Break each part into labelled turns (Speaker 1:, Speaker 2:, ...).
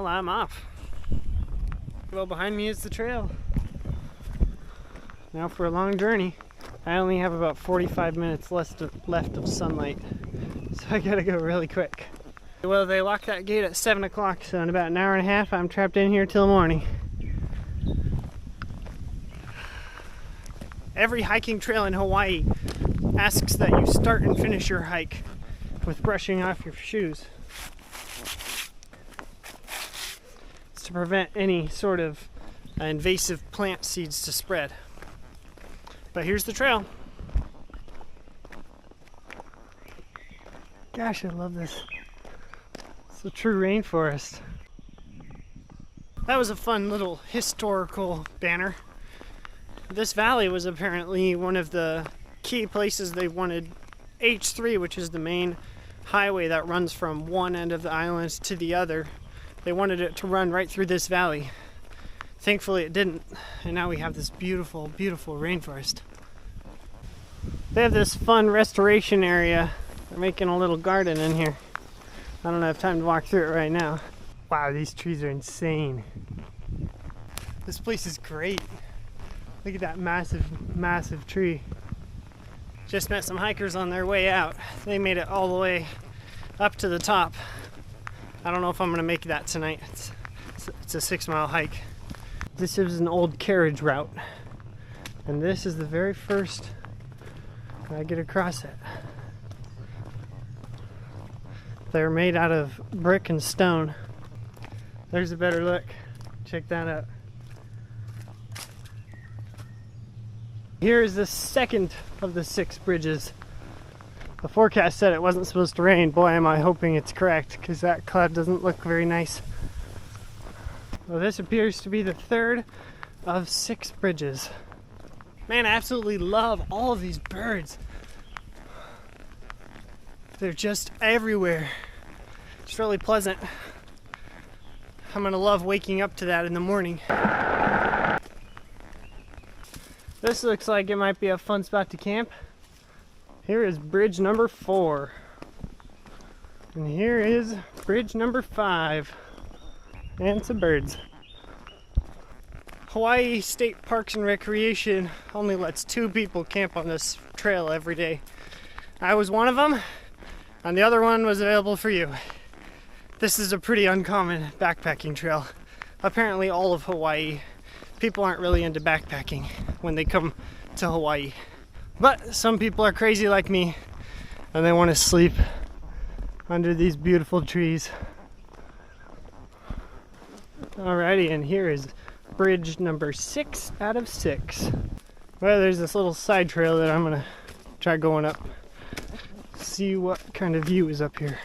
Speaker 1: Well, I'm off. Well, behind me is the trail. Now for a long journey. I only have about 45 minutes left of sunlight, so I gotta go really quick. Well, they locked that gate at 7 o'clock, so in about an hour and a half, I'm trapped in here till morning. Every hiking trail in Hawaii asks that you start and finish your hike with brushing off your shoes. It's to prevent any sort of invasive plant seeds to spread. But here's the trail. Gosh, I love this. It's a true rainforest. That was a fun little historical banner. This valley was apparently one of the key places they wanted H3, which is the main highway that runs from one end of the island to the other. They wanted it to run right through this valley. Thankfully it didn't, and now we have this beautiful, beautiful rainforest. They have this fun restoration area. They're making a little garden in here. I don't have time to walk through it right now. Wow, these trees are insane. This place is great. Look at that massive, massive tree. Just met some hikers on their way out. They made it all the way up to the top. I don't know if I'm gonna make that tonight. It's a 6-mile hike. This is an old carriage route, and this is the very first I get across it. They're made out of brick and stone. There's a better look. Check that out. Here is the second of the 6 bridges. The forecast said it wasn't supposed to rain. Boy, am I hoping it's correct, because that cloud doesn't look very nice. Well, this appears to be the 3rd of 6 bridges. Man, I absolutely love all of these birds. They're just everywhere. It's really pleasant. I'm gonna love waking up to that in the morning. This looks like it might be a fun spot to camp. Here is bridge number 4. And here is bridge number 5. And some birds. Hawaii State Parks and Recreation only lets 2 people camp on this trail every day. I was one of them, and the other one was available for you. This is a pretty uncommon backpacking trail. Apparently all of Hawaii, people aren't really into backpacking when they come to Hawaii. But some people are crazy like me, and they want to sleep under these beautiful trees. Alrighty, and here is bridge number 6 out of 6. Well, there's this little side trail that I'm gonna try going up. See what kind of view is up here.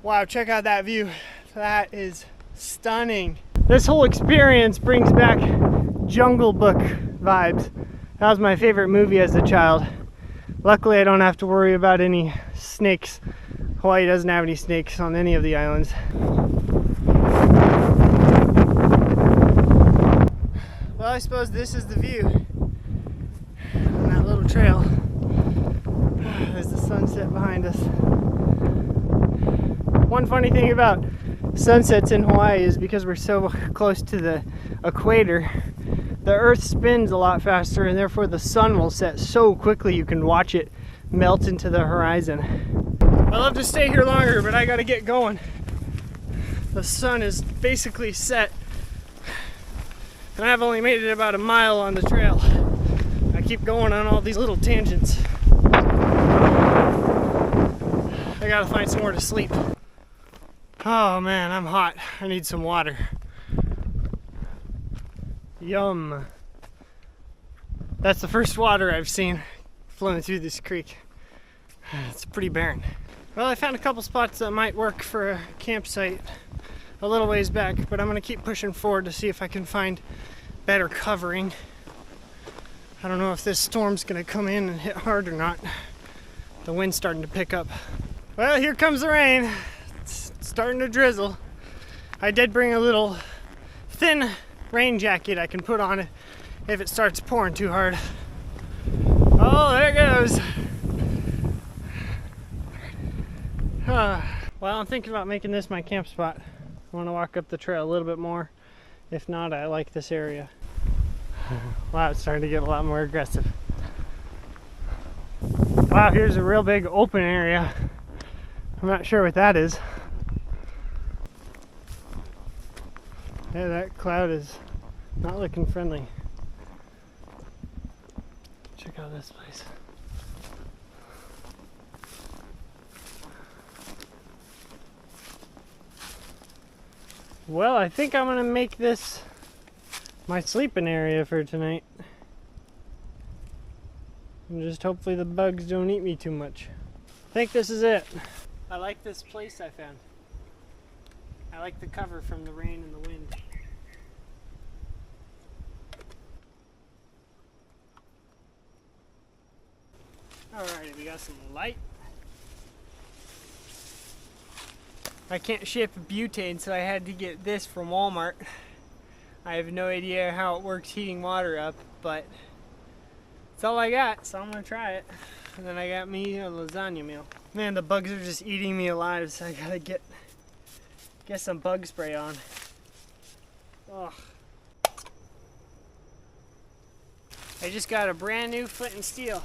Speaker 1: Wow, check out that view. That is stunning. This whole experience brings back Jungle Book vibes. That was my favorite movie as a child. Luckily, I don't have to worry about any snakes. Hawaii doesn't have any snakes on any of the islands. Well, I suppose this is the view on that little trail. There's the sunset behind us. One funny thing about sunsets in Hawaii is because we're so close to the equator, the earth spins a lot faster, and therefore the sun will set so quickly you can watch it melt into the horizon. I'd love to stay here longer, but I gotta get going. The sun is basically set, and I've only made it about a mile on the trail. I keep going on all these little tangents. I gotta find somewhere to sleep. Oh man, I'm hot. I need some water. Yum. That's the first water I've seen flowing through this creek. It's pretty barren. Well, I found a couple spots that might work for a campsite a little ways back, but I'm gonna keep pushing forward to see if I can find better covering. I don't know if this storm's gonna come in and hit hard or not. The wind's starting to pick up. Well, here comes the rain. It's starting to drizzle. I did bring a little thin rain jacket I can put on it if it starts pouring too hard. Oh, there it goes. Well, I'm thinking about making this my camp spot. I want to walk up the trail a little bit more. If not, I like this area. Wow, it's starting to get a lot more aggressive. Wow, here's a real big open area. I'm not sure what that is. Yeah, that cloud is not looking friendly. Check out this place. Well, I think I'm gonna make this my sleeping area for tonight. And just hopefully the bugs don't eat me too much. I think this is it. I like this place I found. I like the cover from the rain and the wind. Alrighty, we got some light. I can't ship butane, so I had to get this from Walmart. I have no idea how it works heating water up, but it's all I got, so I'm gonna try it. And then I got me a lasagna meal. Man, the bugs are just eating me alive, so I gotta get some bug spray on. Ugh. I just got a brand new flint and steel.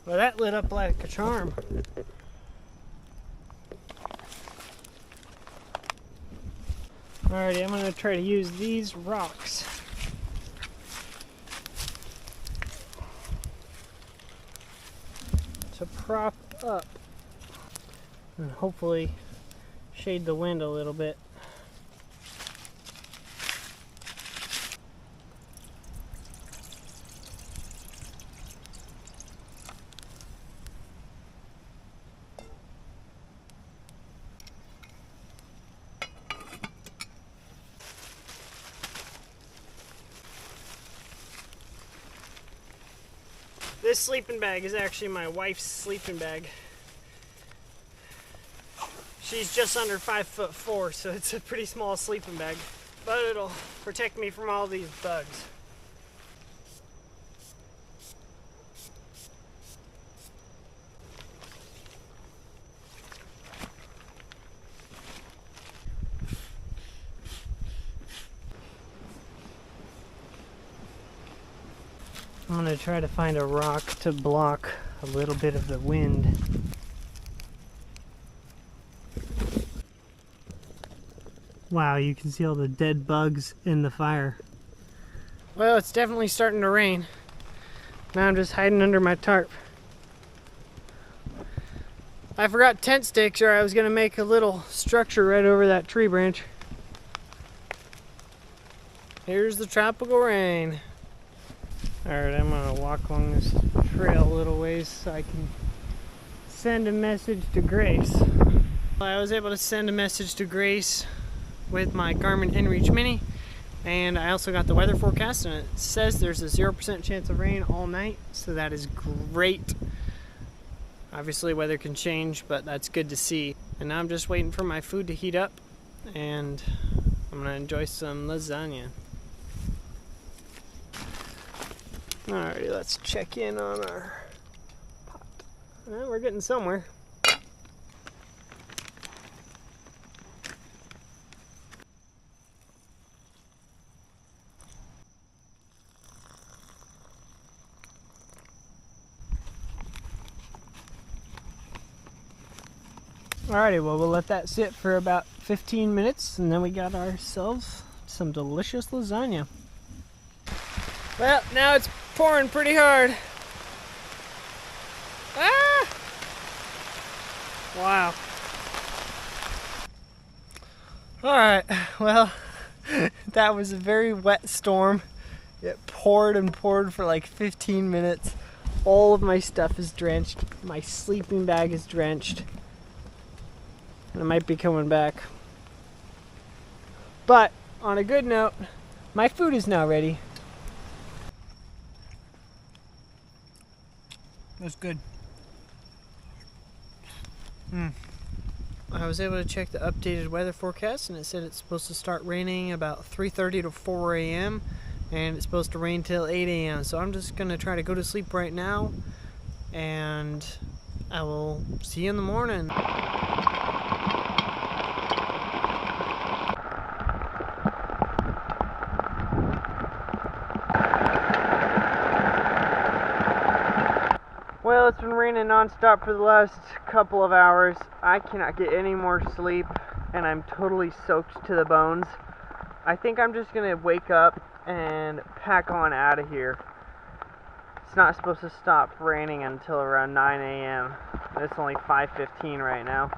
Speaker 1: Well, that lit up like a charm. Alrighty, I'm gonna try to use these rocks. To prop up and hopefully shade the wind a little bit. This sleeping bag is actually my wife's sleeping bag. She's just under 5'4", so it's a pretty small sleeping bag, but it'll protect me from all these bugs. I'm going to try to find a rock to block a little bit of the wind. Wow, you can see all the dead bugs in the fire. Well, it's definitely starting to rain. Now I'm just hiding under my tarp. I forgot tent stakes, or I was going to make a little structure right over that tree branch. Here's the tropical rain. Alright, I'm gonna walk along this trail a little ways so I can send a message to Grace. I was able to send a message to Grace with my Garmin inReach Mini, and I also got the weather forecast, and it says there's a 0% chance of rain all night, so that is great. Obviously weather can change, but that's good to see. And now I'm just waiting for my food to heat up, and I'm gonna enjoy some lasagna. Alrighty, let's check in on our pot. Well, we're getting somewhere. Alrighty, well, we'll let that sit for about 15 minutes, and then we got ourselves some delicious lasagna. Well, now it's pouring pretty hard. Ah! Wow. Alright, well, that was a very wet storm. It poured and poured for like 15 minutes. All of my stuff is drenched. My sleeping bag is drenched. And I might be coming back. But, on a good note, my food is now ready. That's good. I was able to check the updated weather forecast, and it said it's supposed to start raining about 3:30 to 4 a.m. and it's supposed to rain till 8 a.m. So I'm just gonna try to go to sleep right now, and I will see you in the morning. Well, it's been raining non-stop for the last couple of hours. I cannot get any more sleep, and I'm totally soaked to the bones. I think I'm just gonna wake up and pack on out of here. It's not supposed to stop raining until around 9 a.m. It's only 5:15 right now.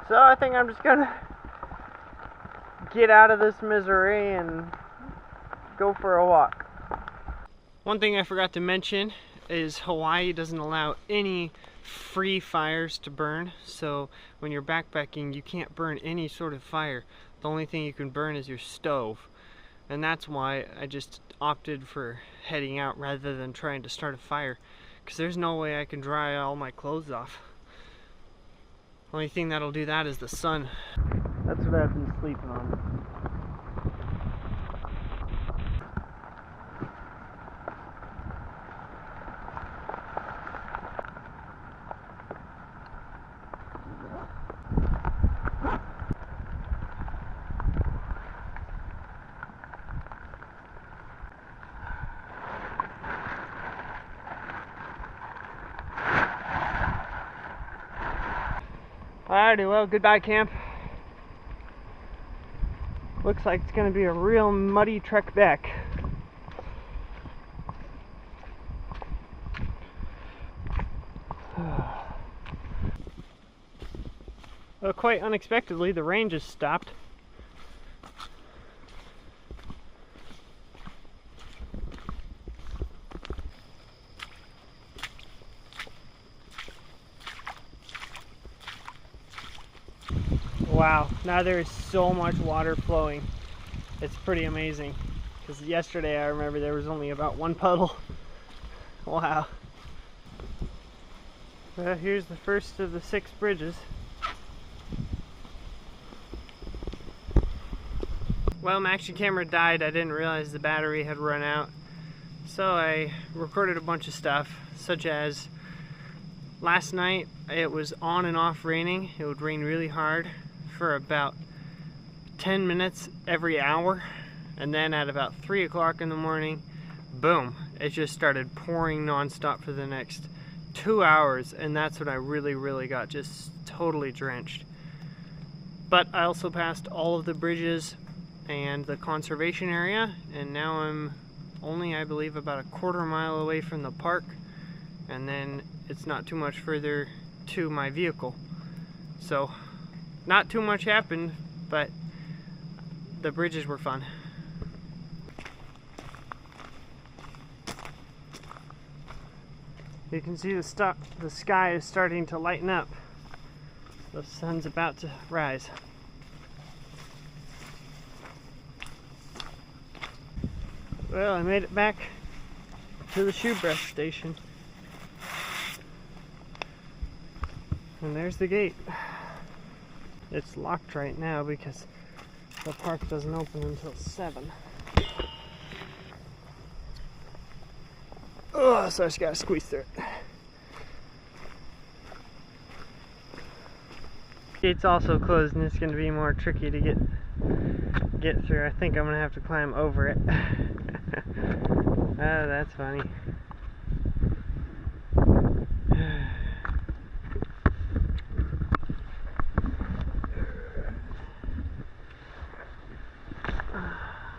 Speaker 1: So I think I'm just gonna get out of this misery and go for a walk. One thing I forgot to mention is Hawaii doesn't allow any free fires to burn. So when you're backpacking, you can't burn any sort of fire. The only thing you can burn is your stove. And that's why I just opted for heading out rather than trying to start a fire, because there's no way I can dry all my clothes off. Only thing that'll do that is the sun. That's what I've been sleeping on. Alrighty, well, goodbye camp. Looks like it's gonna be a real muddy trek back. Well, quite unexpectedly, the rain just stopped. Wow, now there is so much water flowing. It's pretty amazing. Because yesterday I remember there was only about one puddle. Wow. Well, here's the first of the 6 bridges. Well, my action camera died. I didn't realize the battery had run out. So I recorded a bunch of stuff, such as last night it was on and off raining. It would rain really hard for about 10 minutes every hour, and then at about 3 o'clock in the morning, boom, it just started pouring non-stop for the next 2 hours, and that's when I really got just totally drenched. But I also passed all of the bridges and the conservation area, and now I'm only, I believe, about a quarter mile away from the park, and then it's not too much further to my vehicle. So not too much happened, but the bridges were fun. You can see the sky is starting to lighten up. The sun's about to rise. Well, I made it back to the shoe brush station. And there's the gate. It's locked right now because the park doesn't open until 7. Oh, so I just gotta squeeze through it. Gate's also closed, and it's gonna be more tricky to get through. I think I'm gonna have to climb over it. Oh, that's funny.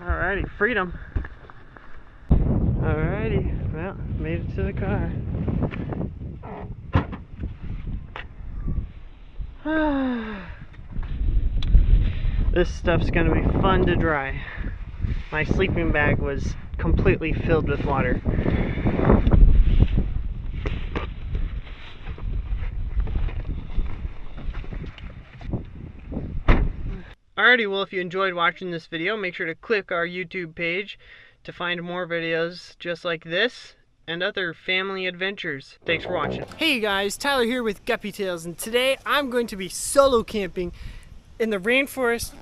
Speaker 1: Alrighty, freedom. Alrighty, well, made it to the car. This stuff's gonna be fun to dry. My sleeping bag was completely filled with water. Alrighty, well, if you enjoyed watching this video, make sure to click our YouTube page to find more videos just like this and other family adventures. Thanks for watching. Hey guys, Tyler here with Guppy Tales, and today I'm going to be solo camping in the rainforest.